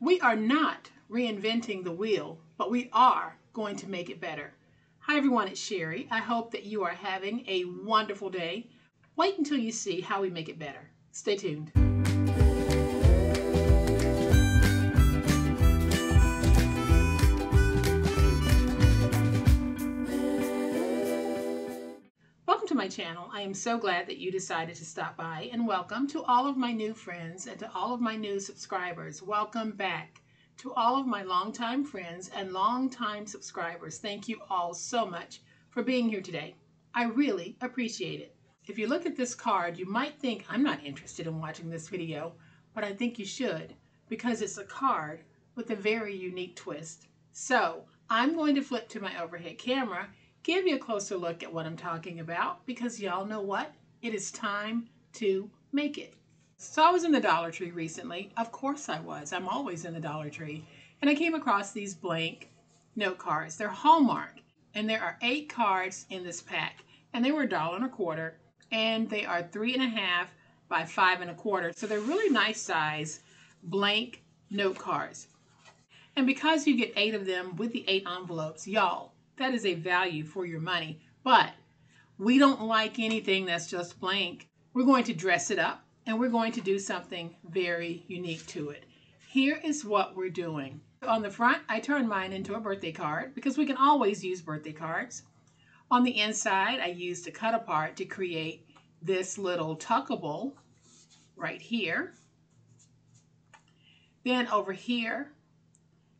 We are not reinventing the wheel, but we are going to make it better. Hi everyone, it's Sherry. I hope that you are having a wonderful day. Wait until you see how we make it better. Stay tuned. Welcome to my channel. I am so glad that you decided to stop by, and welcome to all of my new friends and to all of my new subscribers. Welcome back to all of my longtime friends and longtime subscribers. Thank you all so much for being here today. I really appreciate it. If you look at this card, you might think I'm not interested in watching this video, but I think you should, because it's a card with a very unique twist. So I'm going to flip to my overhead camera, give you a closer look at what I'm talking about, because y'all know what? It is time to make it. So I was in the Dollar Tree recently. Of course I was. I'm always in the Dollar Tree. And I came across these blank note cards. They're Hallmark. And there are 8 cards in this pack. And they were $1.25. And they are 3.5 by 5.25. So they're really nice size blank note cards. And because you get 8 of them with the 8 envelopes, y'all, that is a value for your money. But we don't like anything that's just blank. We're going to dress it up and we're going to do something very unique to it. Here is what we're doing. On the front, I turned mine into a birthday card because we can always use birthday cards. On the inside, I used a cut apart to create this little tuckable right here. Then over here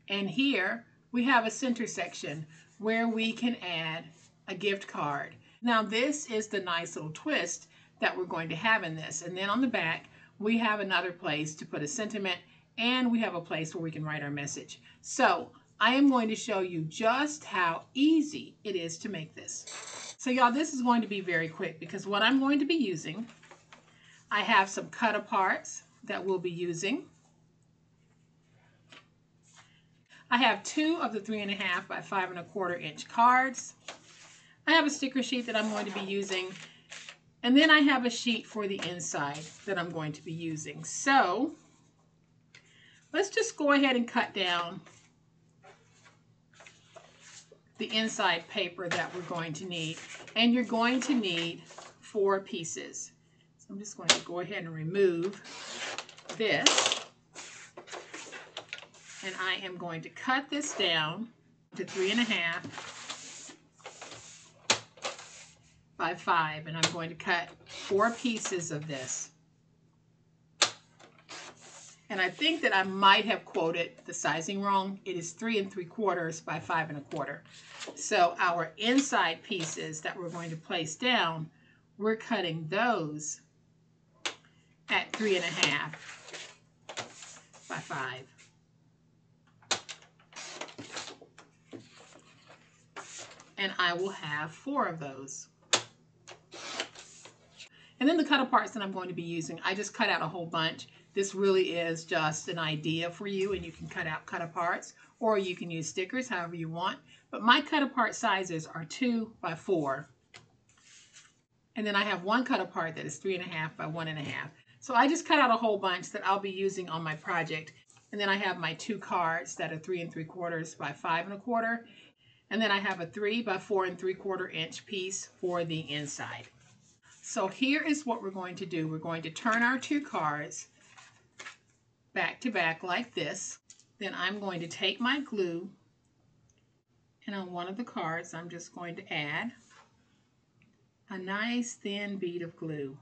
and here, we have a center section where we can add a gift card. Now this is the nice little twist that we're going to have in this. And then on the back, we have another place to put a sentiment, and we have a place where we can write our message. So I am going to show you just how easy it is to make this. So y'all, this is going to be very quick because what I'm going to be using, I have some cut aparts that we'll be using. I have 2 of the 3.5 by 5.25 inch cards. I have a sticker sheet that I'm going to be using. And then I have a sheet for the inside that I'm going to be using. So let's just go ahead and cut down the inside paper that we're going to need. And you're going to need 4 pieces. So I'm just going to go ahead and remove this. And I am going to cut this down to 3.5 by 5. And I'm going to cut 4 pieces of this. And I think that I might have quoted the sizing wrong. It is 3 3/4 by 5.25. So our inside pieces that we're going to place down, we're cutting those at 3.5 by 5. And I will have 4 of those. And then the cut aparts that I'm going to be using, I just cut out a whole bunch. This really is just an idea for you, and you can cut out cut aparts, or you can use stickers, however you want. But my cut apart sizes are 2 by 4. And then I have one cut apart that is 3.5 by 1.5. So I just cut out a whole bunch that I'll be using on my project. And then I have my 2 cards that are 3 3/4 by 5.25. And then I have a 3 by 4 3/4 inch piece for the inside. So here is what we're going to do. We're going to turn our 2 cards back to back like this. Then I'm going to take my glue, and on one of the cards I'm just going to add a nice thin bead of glue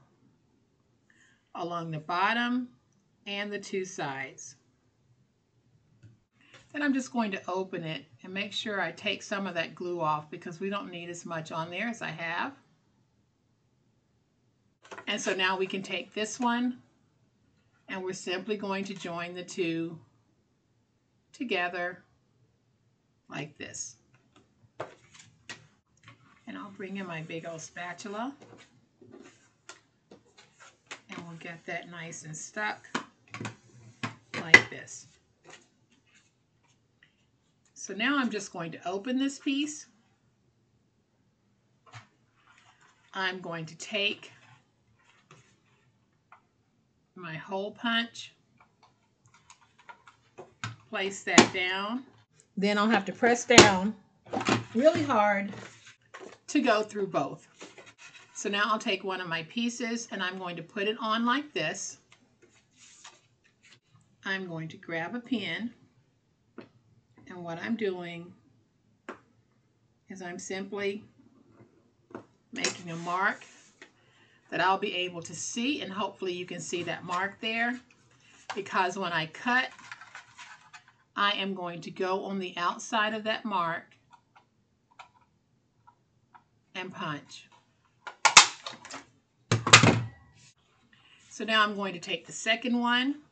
along the bottom and the 2 sides. Then I'm just going to open it and make sure I take some of that glue off because we don't need as much on there as I have. And so now we can take this one and we're simply going to join the 2 together like this. And I'll bring in my big old spatula and we'll get that nice and stuck like this. So now I'm just going to open this piece. I'm going to take my hole punch place that down. Then I'll have to press down really hard to go through both. So now I'll take one of my pieces and I'm going to put it on like this. I'm going to grab a pin, and what I'm doing is I'm simply making a mark that I'll be able to see, and hopefully you can see that mark there, because when I cut, I am going to go on the outside of that mark and punch. So now I'm going to take the second one.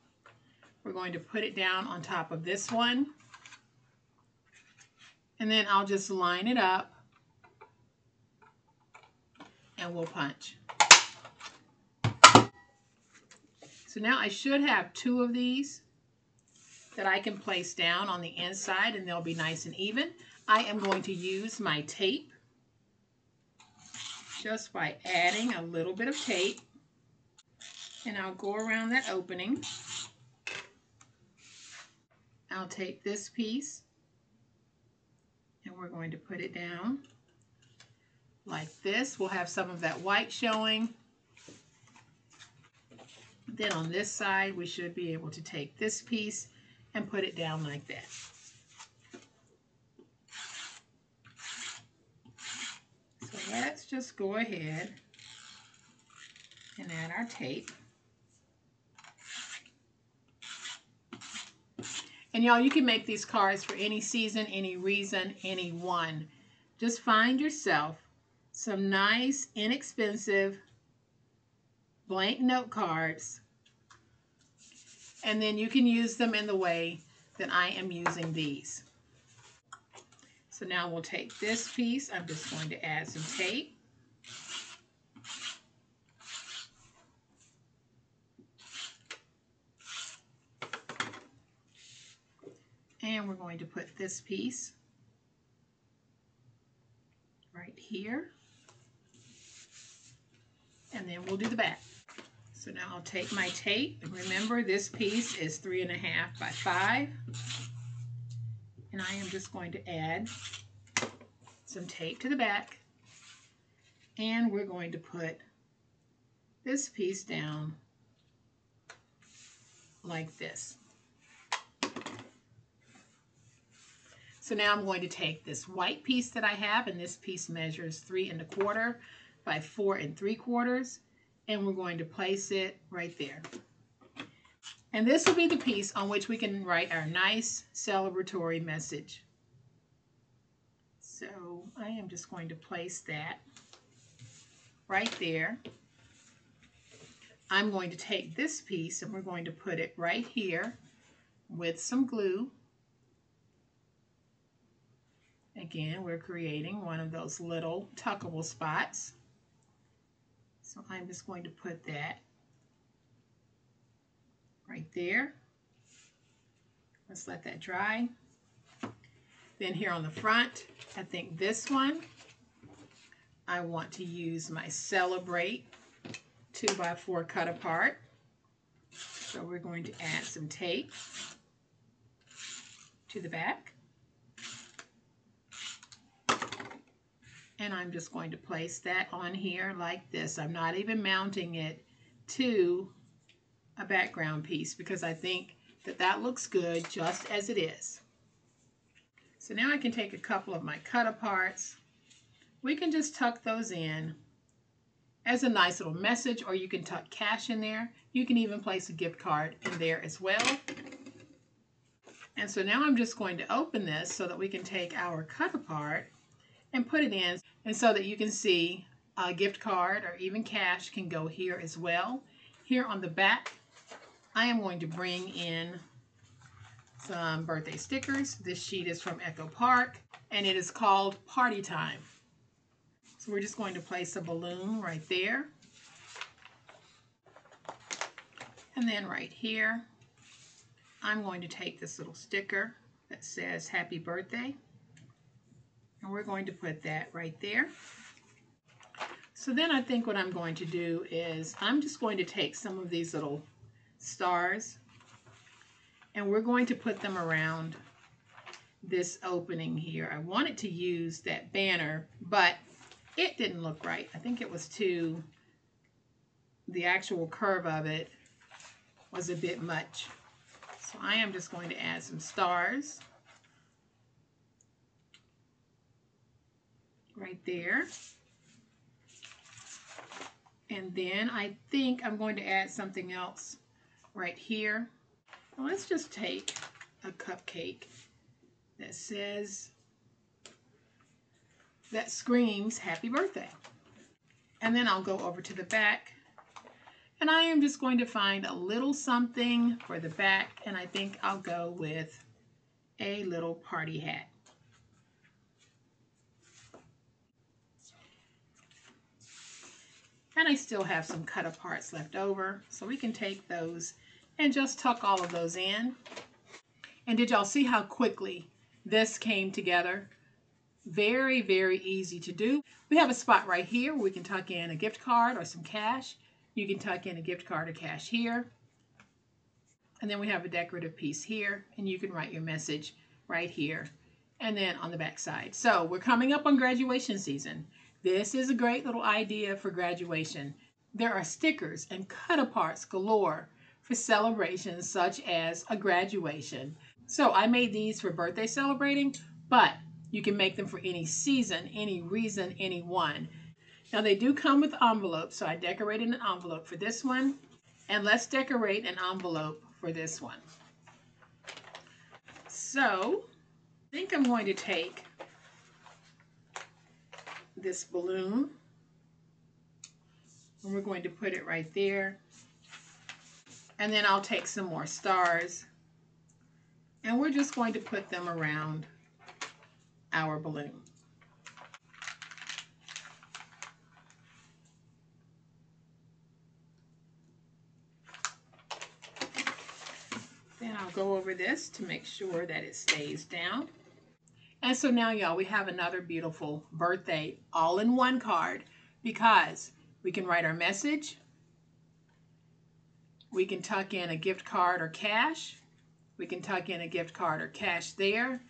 We're going to put it down on top of this one, and then I'll just line it up and we'll punch. So now I should have two of these that I can place down on the inside, and they'll be nice and even. I am going to use my tape just by adding a little bit of tape, and I'll go around that opening. I'll take this piece and we're going to put it down like this. We'll have some of that white showing. Then on this side, we should be able to take this piece and put it down like that. So let's just go ahead and add our tape. And y'all, you can make these cards for any season, any reason, anyone. Just find yourself some nice, inexpensive blank note cards, and then you can use them in the way that I am using these. So now we'll take this piece. I'm just going to add some tape. And we're going to put this piece right here. And then we'll do the back. So now I'll take my tape. And remember, this piece is 3.5 by 5. And I am just going to add some tape to the back. And we're going to put this piece down like this. So now I'm going to take this white piece that I have, and this piece measures 3 1/4 by 4 3/4, and we're going to place it right there. And this will be the piece on which we can write our nice celebratory message. So I am just going to place that right there. I'm going to take this piece and we're going to put it right here with some glue. Again, we're creating one of those little tuckable spots. So I'm just going to put that right there. Let's let that dry. Then here on the front, I think this one, I want to use my Celebrate 2x4 cut apart. So we're going to add some tape to the back. And I'm just going to place that on here like this. I'm not even mounting it to a background piece because I think that that looks good just as it is. So now I can take a couple of my cut aparts. We can just tuck those in as a nice little message, or you can tuck cash in there. You can even place a gift card in there as well. And so now I'm just going to open this so that we can take our cut apart and put it in, and so that you can see a gift card or even cash can go here as well. Here on the back, I am going to bring in some birthday stickers. This sheet is from Echo Park, and it is called Party Time. So we're just going to place a balloon right there. And then right here, I'm going to take this little sticker that says Happy Birthday. And we're going to put that right there. So then I think what I'm going to do is I'm just going to take some of these little stars And we're going to put them around this opening here. I wanted to use that banner, but it didn't look right. I think it was the actual curve of it was a bit much. So I am just going to add some stars right there. And then I think I'm going to add something else right here. Well, let's just take a cupcake that says, that screams happy birthday. And then I'll go over to the back, and I am just going to find a little something for the back, and I think I'll go with a little party hat. And I still have some cut aparts left over, so we can take those and just tuck all of those in. And did y'all see how quickly this came together? Very, very easy to do. We have a spot right here where we can tuck in a gift card or some cash. You can tuck in a gift card or cash here. And then we have a decorative piece here, and you can write your message right here and then on the back side. So we're coming up on graduation season. This is a great little idea for graduation. There are stickers and cut aparts galore for celebrations such as a graduation. So I made these for birthday celebrating, but you can make them for any season, any reason, anyone. Now they do come with envelopes, so I decorated an envelope for this one, and let's decorate an envelope for this one. So I think I'm going to take this balloon, and we're going to put it right there. And then I'll take some more stars, and we're just going to put them around our balloon. Then I'll go over this to make sure that it stays down. And so now, y'all, we have another beautiful birthday all-in-one card, because we can write our message, we can tuck in a gift card or cash, we can tuck in a gift card or cash there,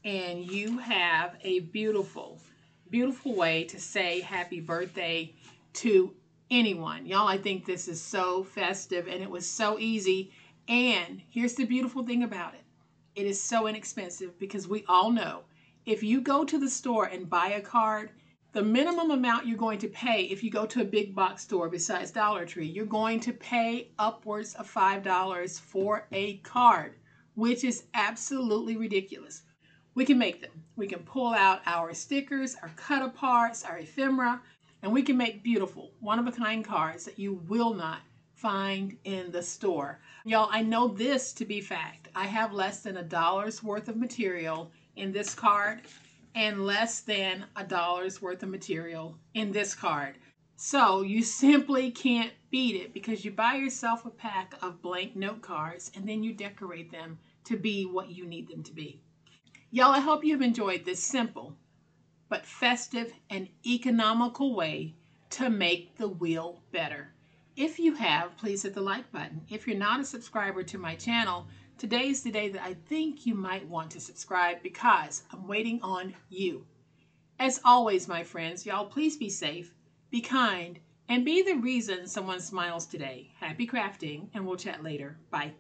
and you have a beautiful, beautiful way to say happy birthday to anyone. Y'all, I think this is so festive, and it was so easy. And here's the beautiful thing about it. It is so inexpensive, because we all know if you go to the store and buy a card, the minimum amount you're going to pay if you go to a big box store besides Dollar Tree, you're going to pay upwards of $5 for a card, which is absolutely ridiculous. We can make them. We can pull out our stickers, our cut aparts, our ephemera, and we can make beautiful, one-of-a-kind cards that you will not find in the store. Y'all, I know this to be fact. I have less than $1 worth of material in this card, and less than $1 worth of material in this card. So you simply can't beat it, because you buy yourself a pack of blank note cards and then you decorate them to be what you need them to be. Y'all, I hope you've enjoyed this simple but festive and economical way to make the wheel better. If you have, please hit the like button. If you're not a subscriber to my channel, today's the day that I think you might want to subscribe, because I'm waiting on you. As always, my friends, y'all, please be safe, be kind, and be the reason someone smiles today. Happy crafting, and we'll chat later. Bye.